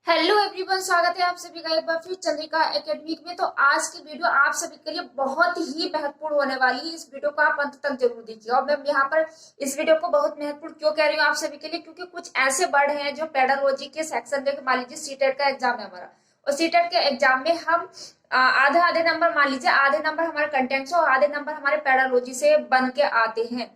Hello everyone, स्वागत है आप सभी का एक बार फिर चंद्रिका एकेडमिक में। तो आज की वीडियो आप सभी के लिए बहुत ही महत्वपूर्ण होने वाली है। इस वीडियो को आप अंत तक जरूर देखिए। और मैं यहाँ पर इस वीडियो को बहुत महत्वपूर्ण क्यों कह रही हूँ आप सभी के लिए, क्योंकि कुछ ऐसे वर्ड हैं जो पेडागोजी के सेक्शन में, मान लीजिए सीटेट का एग्जाम है हमारा, और सीटेट के एग्जाम में हम आधे आधे नंबर, मान लीजिए आधे नंबर हमारे कंटेंट से और आधे नंबर हमारे पेडागोजी से बन के आते हैं।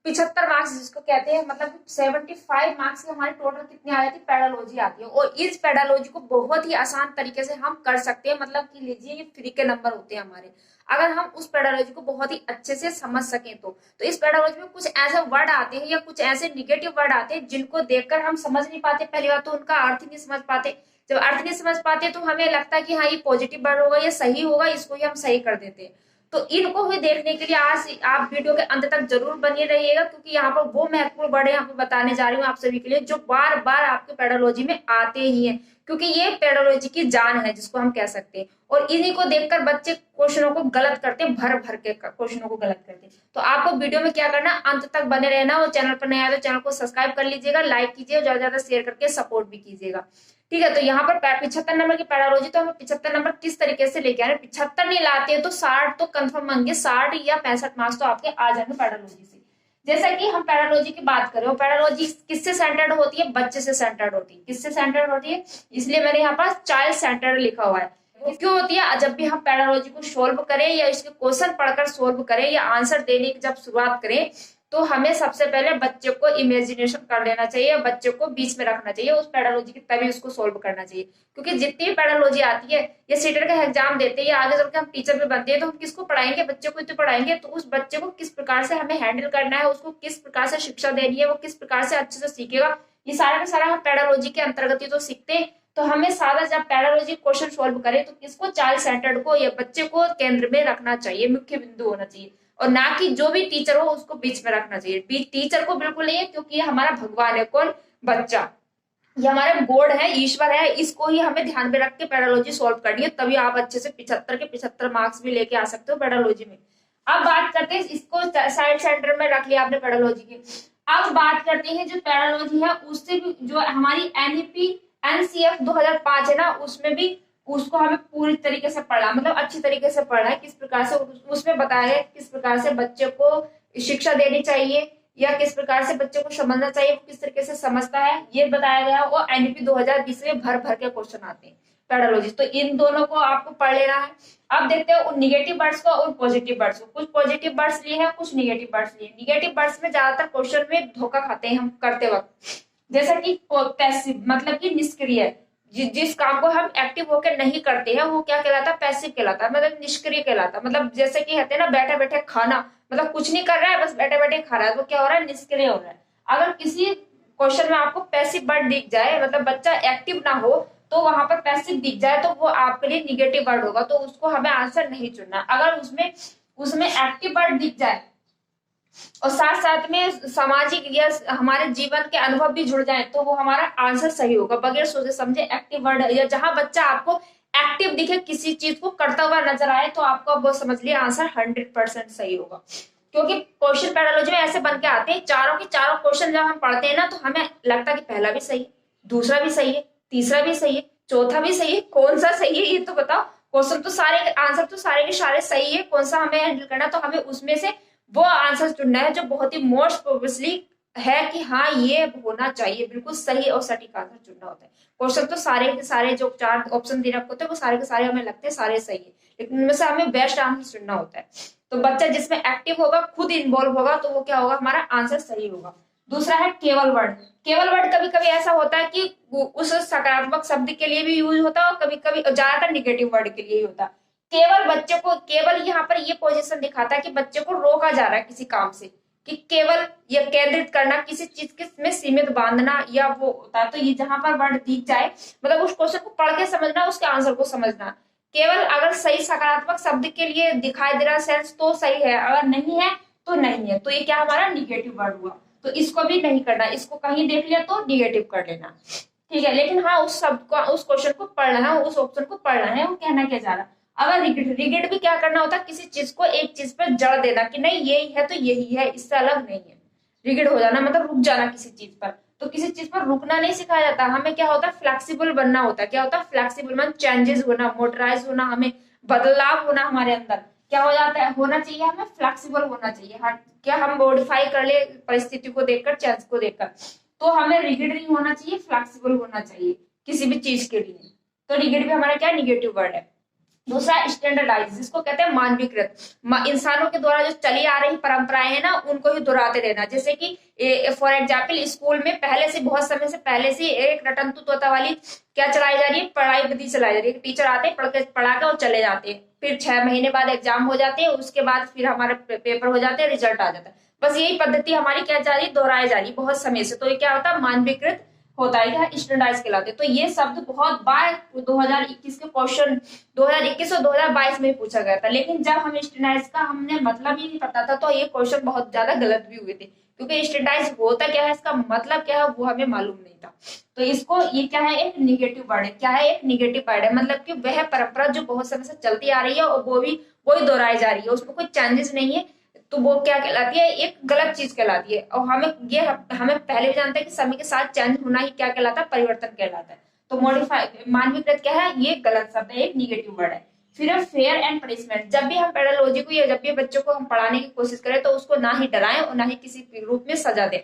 75 मार्क्स जिसको कहते हैं, मतलब 75 मार्क्स की हमारी टोटल कितनी आ जाती है, पेडालॉजी आती है। और इस पेडालॉजी को बहुत ही आसान तरीके से हम कर सकते हैं। मतलब कि लीजिए ये फ्री के नंबर होते हैं हमारे, अगर हम उस पेडालॉजी को बहुत ही अच्छे से समझ सकें तो इस पेडालॉजी में कुछ ऐसे वर्ड आते हैं या कुछ ऐसे निगेटिव वर्ड आते हैं जिनको देखकर हम समझ नहीं पाते। पहली बात तो उनका अर्थ नहीं समझ पाते। जब अर्थ नहीं समझ पाते तो हमें लगता है कि हाँ ये पॉजिटिव वर्ड होगा, ये सही होगा, इसको ही हम सही कर देते हैं। तो इनको भी देखने के लिए आज आप वीडियो के अंत तक जरूर बने रहिएगा, क्योंकि यहाँ पर वो महत्वपूर्ण वर्ड यहाँ पर बताने जा रही हूँ आप सभी के लिए जो बार बार आपके पेडोलॉजी में आते ही हैं, क्योंकि ये पेडोलॉजी की जान है जिसको हम कह सकते हैं। और इन्हीं को देखकर बच्चे क्वेश्चनों को गलत करते हैं, भर भर के क्वेश्चनों को गलत करते हैं। तो आपको वीडियो में क्या करना, अंत तक बने रहना। और चैनल पर नया है तो चैनल को सब्सक्राइब कर लीजिएगा, लाइक कीजिए, ज्यादा ज्यादा शेयर करके सपोर्ट भी कीजिएगा। ठीक है, तो यहाँ पर 75 नंबर की पैरालॉजी, तो हमें 75 नंबर किस तरीके से लेके आ रहे हैं। 75 नहीं लाते हैं तो 60 तो कंफर्म मांगे, 60 या 65 मार्क्स तो आपके आ जाएंगे पैरालॉजी से। जैसा कि हम पैरालॉजी की बात करें, पैरालॉजी किससे सेंटर्ड होती है, बच्चे से सेंटर्ड होती है। किससे सेंटर्ड होती है, इसलिए मैंने यहाँ पर चाइल्ड सेंटर्ड लिखा हुआ है। वो क्यों होती है, जब भी हम पैरालॉजी को सोल्व करें या इसके क्वेश्चन पढ़कर सोल्व करें या आंसर देने की जब शुरुआत करें, तो हमें सबसे पहले बच्चे को इमेजिनेशन कर लेना चाहिए, बच्चे को बीच में रखना चाहिए उस पेडालॉजी की, तभी उसको सोल्व करना चाहिए। क्योंकि जितनी भी पेडालॉजी आती है, ये सीटर का एग्जाम देते हैं या आगे चल के हम टीचर भी बनते हैं, तो हम किसको पढ़ाएंगे, बच्चे को ही तो पढ़ाएंगे। तो उस बच्चे को किस प्रकार से हमें हैंडल करना है, उसको किस प्रकार से शिक्षा देनी है, वो किस प्रकार से अच्छे से सीखेगा, ये सारा का सारा हम पेडालॉजी के अंतर्गत ही तो सीखते हैं। तो हमें सारा जब पेडालॉजी क्वेश्चन सोल्व करें तो किसको, चाइल्ड सेंटर्ड को या बच्चे को केंद्र में रखना चाहिए, मुख्य बिंदु होना चाहिए। और ना कि जो भी टीचर हो उसको बीच में रखना चाहिए। टीचर को बिल्कुल नहीं है, क्योंकि ये हमारा भगवान है। कौन, बच्चा, ये हमारे गॉड है, ईश्वर है। इसको ही हमें ध्यान में रख के पेडालॉजी सोल्व करनी है, तभी आप अच्छे से 75 के 75 मार्क्स भी लेके आ सकते हो पेडालॉजी में। अब बात करते हैं, इसको साइड सेंटर में रख लिया आपने पेडालॉजी की। अब बात करते हैं जो पेडालॉजी है उससे भी, जो हमारी एनईपी एनसीएफ 2005 है ना, उसमें भी उसको हमें पूरी तरीके से पढ़ना, मतलब अच्छी तरीके से पढ़ना है। किस प्रकार से उसमें बताया है किस प्रकार से बच्चे को शिक्षा देनी चाहिए या किस प्रकार से बच्चे को समझना चाहिए, किस तरीके से समझता है, ये बताया गया। वो एनईपी 2020 में भर भर के क्वेश्चन आते हैं पेडालॉजी, तो इन दोनों को आपको पढ़ लेना है। अब देखते हैं उन निगेटिव वर्ड्स को और पॉजिटिव वर्ड्स को। कुछ पॉजिटिव वर्ड्स लिए हैं, कुछ निगेटिव वर्ड्स लिए। निगेटिव वर्ड्स में ज्यादातर क्वेश्चन में धोखा खाते हैं हम करते वक्त, जैसा कि पैसिव, मतलब कि निष्क्रिय। जिस काम को हम एक्टिव होकर नहीं करते हैं वो क्या कहलाता है, पैसिव कहलाता है, मतलब निष्क्रिय कहलाता है। मतलब जैसे कि कहते हैं ना, बैठे बैठे खाना, मतलब कुछ नहीं कर रहा है, बस बैठे बैठे खा रहा है, तो क्या हो रहा है, निष्क्रिय हो रहा है। अगर किसी क्वेश्चन में आपको पैसिव वर्ड दिख जाए, मतलब बच्चा एक्टिव ना हो, तो वहां पर पैसिव दिख जाए तो वो आपके लिए निगेटिव वर्ड होगा, तो उसको हमें आंसर नहीं चुनना। अगर उसमें उसमें एक्टिव वर्ड दिख जाए और साथ साथ में सामाजिक या हमारे जीवन के अनुभव भी जुड़ जाए, तो वो हमारा आंसर सही होगा, बगैर सोचे समझे एक्टिव वर्ड। या जहां बच्चा आपको एक्टिव दिखे, किसी चीज को करता हुआ नजर आए, तो आपको वो समझ लिया आंसर 100% सही होगा। क्योंकि क्वेश्चन पेडालॉजी में ऐसे बन के आते हैं, चारों के चारों क्वेश्चन जब हम पढ़ते हैं ना, तो हमें लगता है कि पहला भी सही है, दूसरा भी सही है, तीसरा भी सही है, चौथा भी सही है। कौन सा सही है ये तो बताओ। क्वेश्चन तो सारे, आंसर तो सारे के सारे सही है, कौन सा हमें हैंडल करना, तो हमें उसमें से वो आंसर चुनना है जो बहुत ही मोस्ट प्रोबेबली है कि हाँ ये होना चाहिए, बिल्कुल सही और सटीक आंसर चुनना होता है। क्वेश्चन तो सारे के सारे जो 4 ऑप्शन दे रखे होते हैं वो सारे के सारे हमें लगते हैं सारे सही है, लेकिन उनमें से हमें बेस्ट आंसर चुनना होता है। तो बच्चा जिसमें एक्टिव होगा, खुद इन्वॉल्व होगा, तो वो क्या होगा, हमारा आंसर सही होगा। दूसरा है केवल वर्ड। केवल वर्ड कभी कभी ऐसा होता है कि उस सकारात्मक शब्द के लिए भी यूज होता है और कभी कभी ज्यादातर निगेटिव वर्ड के लिए ही होता है। केवल बच्चे को, केवल यहाँ पर ये पोजीशन दिखाता है कि बच्चे को रोका जा रहा है किसी काम से, कि केवल या केंद्रित करना, किसी चीज के में सीमित बांधना, या वो होता है। तो ये जहां पर वर्ड दिख जाए, मतलब उस क्वेश्चन को पढ़ के समझना, उसके आंसर को समझना। केवल अगर सही सकारात्मक शब्द के लिए दिखाई दे रहा सेंस तो सही है, अगर नहीं है तो नहीं है, तो ये क्या हमारा निगेटिव वर्ड हुआ। तो इसको भी नहीं करना, इसको कहीं देख लिया तो निगेटिव कर लेना। ठीक है, लेकिन हाँ उस शब्द को, उस क्वेश्चन को पढ़ना है, उस ऑप्शन को पढ़ना है, वो कहना क्या जा रहा है। अगर रिगेट भी क्या करना होता है, किसी चीज को एक चीज पर जड़ देना कि नहीं यही है तो यही है, इससे अलग नहीं है। रिगेट हो जाना मतलब रुक जाना किसी चीज पर। तो किसी चीज पर रुकना नहीं सिखाया जाता, हमें क्या होता है फ्लेक्सिबल बनना होता है। क्या होता है फ्लेक्सिबल मन, चेंजेस होना, मोटराइज होना, हमें बदलाव होना हमारे अंदर क्या हो जाता है, होना चाहिए, हमें फ्लेक्सिबल होना चाहिए। हर क्या हम मॉडिफाई कर ले परिस्थिति को देखकर, चेंज को देखकर, तो हमें रिगिड नहीं होना चाहिए, फ्लेक्सिबल होना चाहिए किसी भी चीज के लिए। तो रिगिड भी हमारा क्या निगेटिव वर्ड है। दूसरा स्टैंडर्डाइज, जिसको कहते हैं मानवीकृत, इंसानों के द्वारा जो चली आ रही परंपराएं हैं ना उनको ही दोहराते रहना। जैसे कि फॉर एग्जाम्पल स्कूल में पहले से, बहुत समय से पहले से एक रटंतु तोता वाली क्या चलाई जा रही है, पढ़ाई विधि चलाई जा रही है। टीचर आते हैं, पढ़ा के और चले जाते हैं, फिर 6 महीने बाद एग्जाम हो जाते हैं, उसके बाद फिर हमारे पेपर हो जाते हैं, रिजल्ट आ जाता है। बस यही पद्धति हमारी क्या जा रही है, दोहराई जा रही है बहुत समय से। तो ये क्या होता है, मानवीकृत होता है, क्या स्टैंडर्डाइज कहलाते हैं। तो ये शब्द बहुत बार 2021 के क्वेश्चन 2021 और 2022 में पूछा गया था, लेकिन जब हम स्टैंडर्डाइज का हमने मतलब ही नहीं पता था तो ये क्वेश्चन बहुत ज्यादा गलत भी हुए थे, क्योंकि स्टैंडर्डाइज होता क्या है, इसका मतलब क्या है वो हमें मालूम नहीं था। तो इसको ये क्या है, एक निगेटिव वर्ड है। क्या है, एक निगेटिव वर्ड है, मतलब कि वह परंपरा जो बहुत समय से चलती आ रही है और वो भी वही दोहराई जा रही है, उसमें कोई चेंजेस नहीं है, तो वो क्या कहलाती है, एक गलत चीज कहलाती है। और हमें पहले भी जानते हैं कि समय के साथ चेंज होना ही क्या कहलाता है, परिवर्तन कहलाता है। तो मॉडिफाई मानवीकृत क्या है, ये गलत शब्द है, एक निगेटिव वर्ड है। फिर है फेयर एंड पनिशमेंट। जब भी हम पेडालॉजी को या जब भी बच्चों को हम पढ़ाने की कोशिश करें तो उसको ना ही डराएं और ना ही किसी रूप में सजा दें।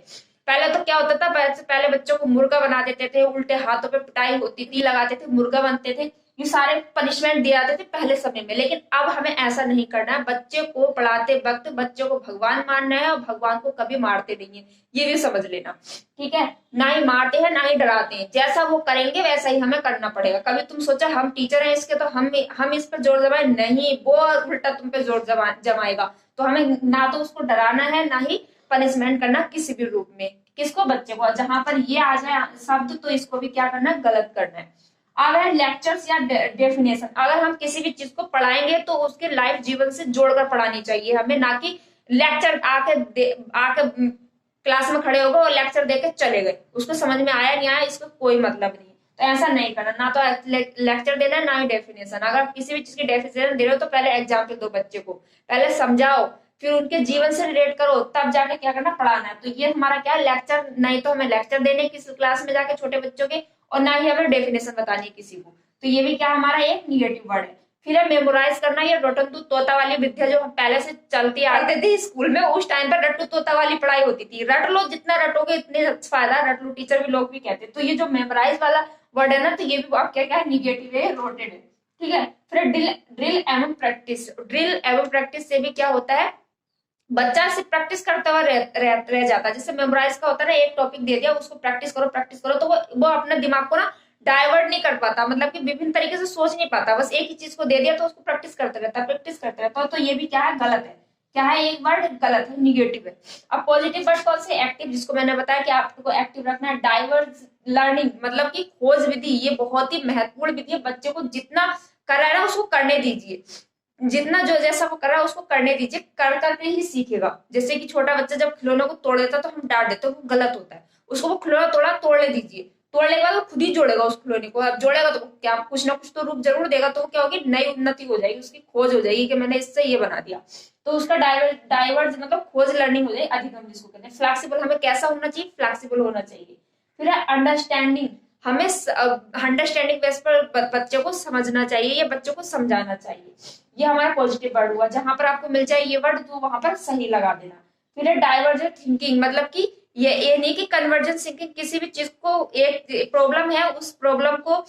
पहले तो क्या होता था, पहले बच्चों को मुर्गा बना देते थे, उल्टे हाथों पे पिटाई होती थी, लगाते थे, मुर्गा बनते थे, ये सारे पनिशमेंट दिए जाते थे पहले समय में। लेकिन अब हमें ऐसा नहीं करना है। बच्चे को पढ़ाते वक्त बच्चों को भगवान मानना है और भगवान को कभी मारते नहीं है, ये भी समझ लेना, ठीक है। ना ही मारते हैं ना ही डराते हैं, जैसा वो करेंगे वैसा ही हमें करना पड़ेगा। कभी तुम सोचा हम टीचर हैं इसके तो हम इस पर जोर जमाए, नहीं, वो उल्टा तुम पे जोर जमाएगा। तो हमें ना तो उसको डराना है ना ही पनिशमेंट करना किसी भी रूप में। किसको, बच्चे को। जहां पर ये आ जाए शब्द तो इसको भी क्या करना है, गलत करना है। अब है लेक्चर्स या डेफिनेशन। अगर हम किसी भी चीज को पढ़ाएंगे तो उसके लाइफ जीवन से जोड़कर पढ़ानी चाहिए हमें, ना कि लेक्चर आके क्लास में खड़े हो गए और लेक्चर देके चले गए, उसको समझ में आया नहीं आया इसका कोई मतलब नहीं। तो ऐसा नहीं करना, ना तो लेक्चर देना है ना ही डेफिनेशन। अगर किसी भी चीज की डेफिनेशन दे रहे हो तो पहले एग्जाम्पल दो बच्चे को, पहले समझाओ, फिर उनके जीवन से रिलेट करो, तब जाके क्या करना, पढ़ाना है। तो ये हमारा क्या लेक्चर, नहीं तो हमें लेक्चर देने किसी क्लास में जाके छोटे बच्चों के, और ना ही हमें डेफिनेशन बतानी है किसी को। तो ये भी क्या हमारा एक निगेटिव वर्ड है। फिर है मेमोराइज करना, या रटंतु तोता वाली विद्या जो हम पहले से चलती आते थे स्कूल में, उस टाइम पर रट्टू तोता वाली पढ़ाई होती थी। रट लो, जितना रटोगे इतने फायदा, रट लो, टीचर भी लोग भी कहते हैं। तो ये जो मेमोराइज वाला वर्ड है ना, तो ये भी आप क्या क्या है, निगेटिव है, रोटेड है, ठीक है। फिर ड्रिल एवं प्रैक्टिस। ड्रिल एवं प्रैक्टिस से भी क्या होता है, बच्चा सिर्फ प्रैक्टिस करता हुआ रह जाता है। जैसे मेमोराइज का होता है ना, एक टॉपिक दे दिया उसको प्रैक्टिस करो, तो वो अपने दिमाग को ना डाइवर्ट नहीं कर पाता, मतलब कि विभिन्न तरीके से सोच नहीं पाता। बस एक ही चीज को दे दिया तो उसको प्रैक्टिस करते रहता है। तो ये भी क्या है, गलत है। क्या है, एक वर्ड गलत है, निगेटिव है। अब पॉजिटिव वर्ड कौन से, एक्टिव, जिसको मैंने बताया कि आपको एक्टिव रखना है। डाइवर्स लर्निंग, मतलब कि खोज विधि, ये बहुत ही महत्वपूर्ण विधि है। बच्चे को जितना कर रहा है उसको करने दीजिए, जितना जो जैसा वो कर रहा है उसको करने दीजिए, कर करके ही सीखेगा। जैसे कि छोटा बच्चा जब खिलौने को तोड़ देता है तो हम डांट देते हैं, वो गलत होता है। उसको वो खिलौना तोड़ने दीजिए, तोड़ने के बाद वो खुद ही जोड़ेगा उस खिलौने को। अब जोड़ेगा तो क्या, कुछ ना कुछ तो रूप जरूर देगा, तो क्या होगी, नई उन्नति हो जाएगी, उसकी खोज हो जाएगी कि मैंने इससे ये बना दिया। तो उसका डाइवर्ज मतलब खोज लर्निंग हो जाएगी, अधिगम जिसको कहते हैं। फ्लेक्सिबल, हमें कैसा होना चाहिए, फ्लेक्सिबल होना चाहिए। फिर है अंडरस्टैंडिंग, हमें अंडरस्टैंडिंग बेस पर बच्चे को समझना चाहिए या बच्चों को समझाना चाहिए। ये हमारा पॉजिटिव वर्ड हुआ। जहां पर आपको मिल जाए ये वर्ड तो वहां पर सही लगा देना। फिर है डाइवर्जेंट थिंकिंग, मतलब कि ये नहीं कि कन्वर्जेंट थिंकिंग, किसी भी चीज को, एक प्रॉब्लम है उस प्रॉब्लम को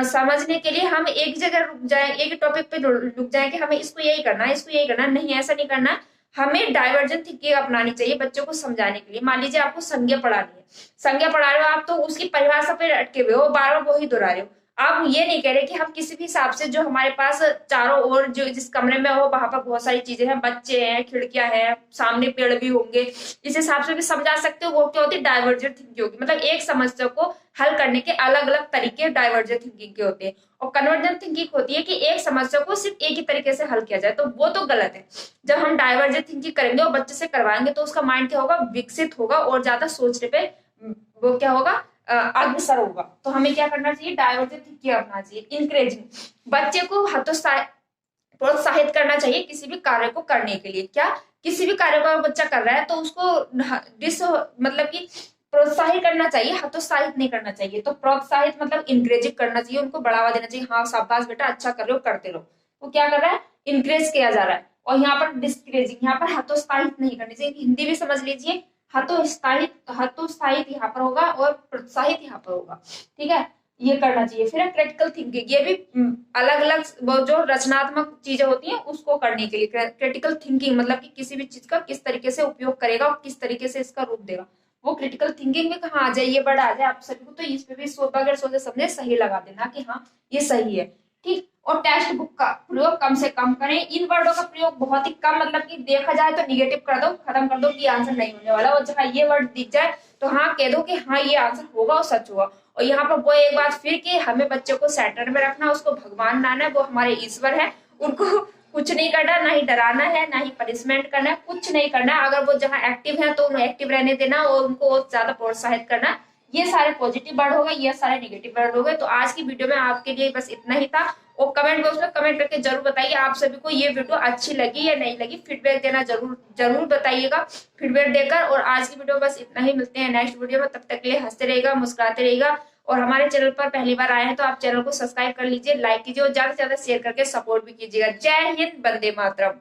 समझने के लिए हम एक जगह रुक जाए, एक टॉपिक पे रुक जाए कि हमें इसको यही करना है, इसको यही करना है, नहीं, ऐसा नहीं करना। हमें डाइवर्जेंट थिंकिंग अपनानी चाहिए बच्चों को समझाने के लिए। मान लीजिए आपको संज्ञा पढ़ानी है, संज्ञा पढ़ा रहे हो आप, तो उसकी परिभाषा पे अटके हुए हो, बार बार वही दोहरा रहे हो। आप ये नहीं कह रहे कि हम किसी भी हिसाब से, जो हमारे पास चारों ओर जो जिस कमरे में हो वहां पर बहुत सारी चीजें हैं, बच्चे हैं, खिड़कियां हैं, सामने पेड़ भी होंगे, इस हिसाब से भी समझा सकते हो। वो क्या होती है, डाइवर्जेंट थिंकिंग होगी। मतलब एक समस्या को हल करने के अलग अलग तरीके डाइवर्जेंट थिंकिंग के होते हैं। और कन्वर्जेंट थिंकिंग होती है कि एक समस्या को सिर्फ एक ही तरीके से हल किया जाए, तो वो तो गलत है। जब हम डाइवर्जेंट थिंकिंग करेंगे और बच्चे से करवाएंगे तो उसका माइंड क्या होगा, विकसित होगा और ज्यादा सोचने पे वो क्या होगा, अग्रसर होगा। तो हमें क्या करना चाहिए, डाइवर्जेंट थिंकिंग अपनाना चाहिए। इंकरेजिंग, बच्चे को प्रोत्साहित करना चाहिए किसी भी कार्य को करने के लिए। क्या, किसी भी कार्य को बच्चा कर रहा है तो उसको मतलब कि प्रोत्साहित करना चाहिए, हतोत्साहित नहीं करना चाहिए। तो प्रोत्साहित मतलब इंकरेजिंग करना चाहिए, उनको बढ़ावा देना चाहिए, हाँ शाबाश बेटा अच्छा कर रहे हो, करते रहो। वो क्या कर रहा है, इंकरेज किया जा रहा है। और यहाँ पर डिस्करेजिंग, यहाँ पर हतोत्साहित नहीं करनी चाहिए। हिंदी भी समझ लीजिए, हतोत्साहित, हतोत्साहित यहाँ पर होगा और प्रोत्साहित यहाँ पर होगा, ठीक है, ये करना चाहिए। फिर क्रिटिकल थिंकिंग, ये भी अलग अलग जो रचनात्मक चीजें होती हैं उसको करने के लिए क्रिटिकल थिंकिंग, मतलब कि किसी भी चीज का किस तरीके से उपयोग करेगा और किस तरीके से इसका रूप देगा, वो क्रिटिकल थिंकिंग में कहाँ आ जाए, ये वर्ड आ जाए आप सभी को, तो इस पे भी बगैर सोचे समझे सही लगा देना कि हाँ ये सही है, ठीक। और टेक्स्ट बुक का प्रयोग कम से कम करें, इन वर्डों का प्रयोग बहुत ही कम, मतलब कि देखा जाए तो निगेटिव कर दो, खत्म कर दो कि आंसर नहीं होने वाला, और जहाँ ये वर्ड दिख जाए तो हाँ कह दो कि हाँ ये आंसर होगा और सच होगा। और यहाँ पर वो एक बात फिर कि हमें बच्चों को सेंटर में रखना, उसको भगवान मानना है, वो हमारे ईश्वर है, उनको कुछ नहीं करना, ना ही डराना है, ना ही पनिशमेंट करना है, कुछ नहीं करना। अगर वो जहाँ एक्टिव है तो उन्हें एक्टिव रहने देना और उनको और ज्यादा प्रोत्साहित करना। ये सारे पॉजिटिव वर्ड हो गए, ये सारे नेगेटिव वर्ड हो गए। तो आज की वीडियो में आपके लिए बस इतना ही था। और कमेंट बॉक्स में कमेंट करके जरूर बताइए आप सभी को ये वीडियो अच्छी लगी या नहीं लगी, फीडबैक देना जरूर जरूर बताइएगा, फीडबैक देकर। और आज की वीडियो बस इतना ही, मिलते हैं नेक्स्ट वीडियो में, तब तक के लिए हंसते रहेगा, मुस्कुराते रहेगा। और हमारे चैनल पर पहली बार आए हैं तो आप चैनल को सब्सक्राइब कर लीजिए, लाइक कीजिए और ज्यादा से ज्यादा शेयर करके सपोर्ट भी कीजिएगा। जय हिंद, वंदे मातरम।